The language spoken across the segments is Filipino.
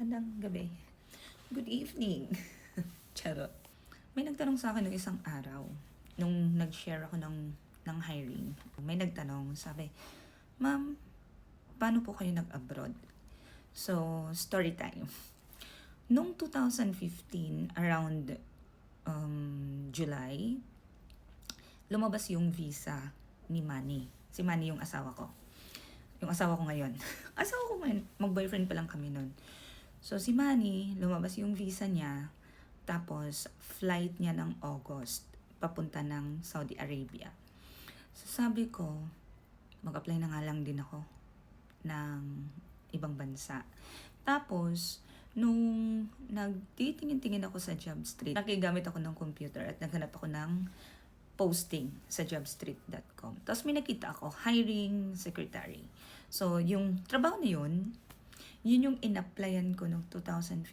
Magandang gabi. Good evening. Charot. May nagtanong sa akin ng isang araw, nung nag-share ako ng hiring. May nagtanong, sabi, Ma'am, paano po kayo nag-abroad? So, story time. Nung 2015, around July, lumabas yung visa ni Manny. Si Manny yung asawa ko. Yung asawa ko ngayon. Asawa ko ngayon, mag-boyfriend pa lang kami nun. So, si Manny, lumabas yung visa niya, tapos flight niya ng August, papunta ng Saudi Arabia. So, sabi ko, mag-apply na nga lang din ako ng ibang bansa. Tapos, nung nagtitingin-tingin ako sa JobStreet, nakigamit ako ng computer at naghanap ako ng posting sa jobstreet.com. Tapos may nakita ako, hiring secretary. So, yung trabaho na yun yung in-applyan ko noong 2015.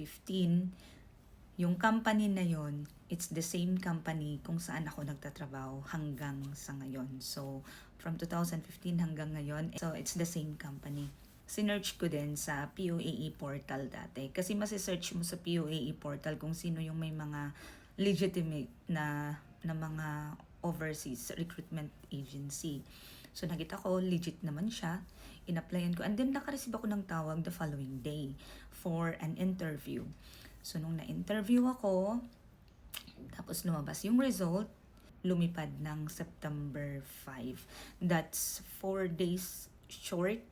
Yung company na yun, it's the same company kung saan ako nagtatrabaho hanggang sa ngayon. So, from 2015 hanggang ngayon, so it's the same company. Sinearch ko din sa POAE portal dati. Kasi masisearch mo sa POAE portal kung sino yung may mga legitimate na mga overseas recruitment agency. So, nakita ko, legit naman siya. In-applyan ko. And then, nakareceive ako ng tawag the following day for an interview. So, nung na-interview ako, tapos lumabas yung result, lumipad ng September 5. That's 4 days short.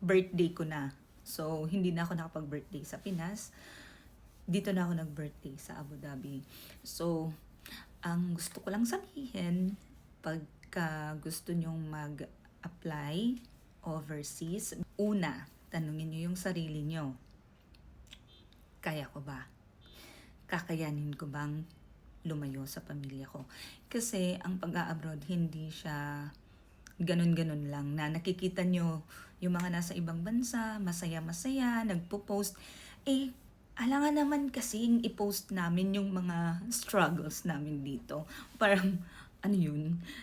Birthday ko na. So, hindi na ako nakapag-birthday sa Pinas. Dito na ako nag-birthday sa Abu Dhabi. So, ang gusto ko lang sabihin, pagka gusto nyong mag-apply overseas, una, tanungin nyo yung sarili nyo. Kaya ko ba? Kakayanin ko bang lumayo sa pamilya ko? Kasi ang pag-a-abroad, hindi siya ganun-ganun lang na nakikita nyo yung mga nasa ibang bansa, masaya-masaya, nagpo-post. Alangan naman kasing i-post namin yung mga struggles namin dito. Parang,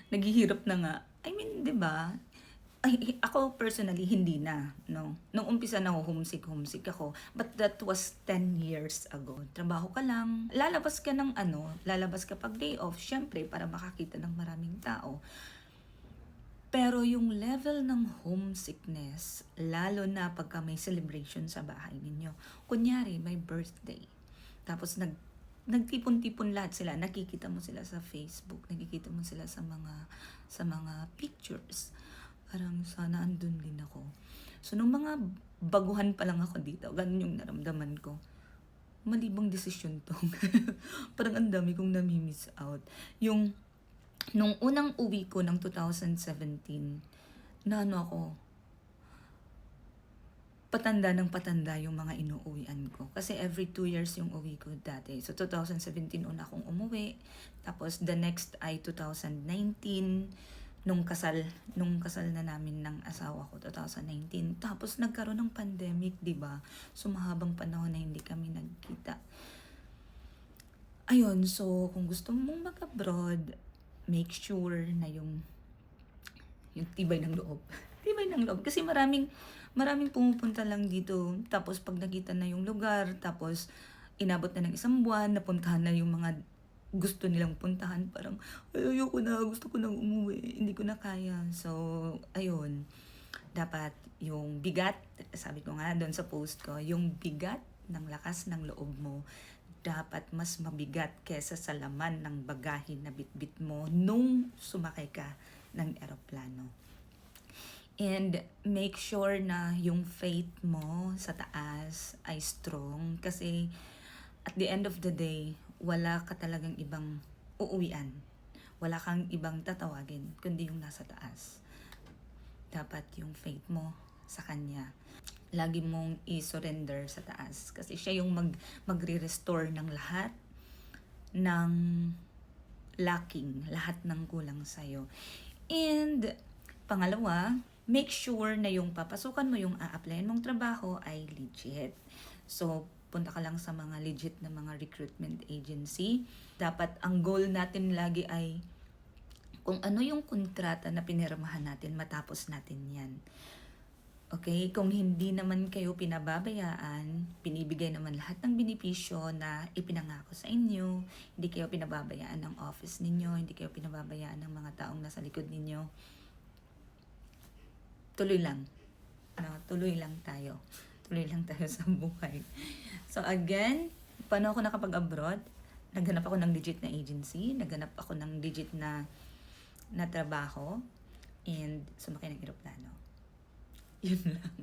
naghihirap na nga. I mean, di ba? Ako personally, hindi na. No? Nung umpisa na ako, homesick ako. But that was 10 years ago. Trabaho ka lang. Lalabas ka lalabas ka pag day off, syempre, para makakita ng maraming tao. Pero yung level ng homesickness, lalo na pagka may celebration sa bahay ninyo. Kunyari, may birthday. Tapos nagtipon-tipon lahat sila. Nakikita mo sila sa Facebook. Nakikita mo sila sa mga pictures. Parang sana andun din ako. So, nung mga baguhan pa lang ako dito, ganun yung naramdaman ko. Malibang desisyon to. Parang ang dami kong nami-miss out. Nung unang uwi ko ng 2017, ako, patanda yung mga inuuwian ko. Kasi every 2 years yung uwi ko dati. So 2017 una akong umuwi. Tapos the next ay 2019, nung kasal na namin ng asawa ko, 2019. Tapos nagkaroon ng pandemic, di ba? So mahabang panahon na hindi kami nagkita. Ayun, so kung gusto mong mag-abroad, make sure na yung tibay ng loob. Tibay ng loob. Kasi maraming pumupunta lang dito. Tapos pag nakita na yung lugar, tapos inabot na ng isang buwan, napuntahan na yung mga gusto nilang puntahan. Parang, ayoko na, gusto ko nang umuwi. Hindi ko na kaya. So, ayun. Dapat yung bigat, sabi ko nga doon sa post ko, yung bigat ng lakas ng loob mo, dapat mas mabigat kesa sa laman ng bagahe na bitbit mo nung sumakay ka ng eroplano. And make sure na yung faith mo sa taas ay strong kasi at the end of the day, wala ka talagang ibang uuwian. Wala kang ibang tatawagin kundi yung nasa taas. Dapat yung faith mo sa Kanya, lagi mong i-surrender sa taas. Kasi siya yung magre-restore ng lahat ng lacking, lahat ng kulang sa'yo. And pangalawa, make sure na yung papasukan mo, yung a-applyan mong trabaho ay legit. So, punta ka lang sa mga legit na mga recruitment agency. Dapat ang goal natin lagi ay kung ano yung kontrata na pinirmahan natin, matapos natin yan. Okay? Kung hindi naman kayo pinababayaan, binibigay naman lahat ng benepisyo na ipinangako sa inyo, hindi kayo pinababayaan ng office ninyo, hindi kayo pinababayaan ng mga taong nasa likod ninyo, tuloy lang. No, tuloy lang tayo. Tuloy lang tayo sa buhay. So again, paano ako nakapag-abroad? Naghanap ako ng legit na agency, naghanap ako ng legit na trabaho, and sumakay ng eroplano. Yun lang.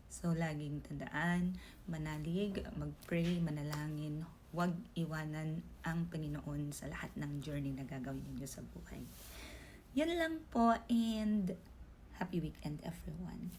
So, laging tandaan, manalig, mag-pray, manalangin, huwag iwanan ang Panginoon sa lahat ng journey na gagawin ninyo sa buhay. Yan lang po, and happy weekend everyone.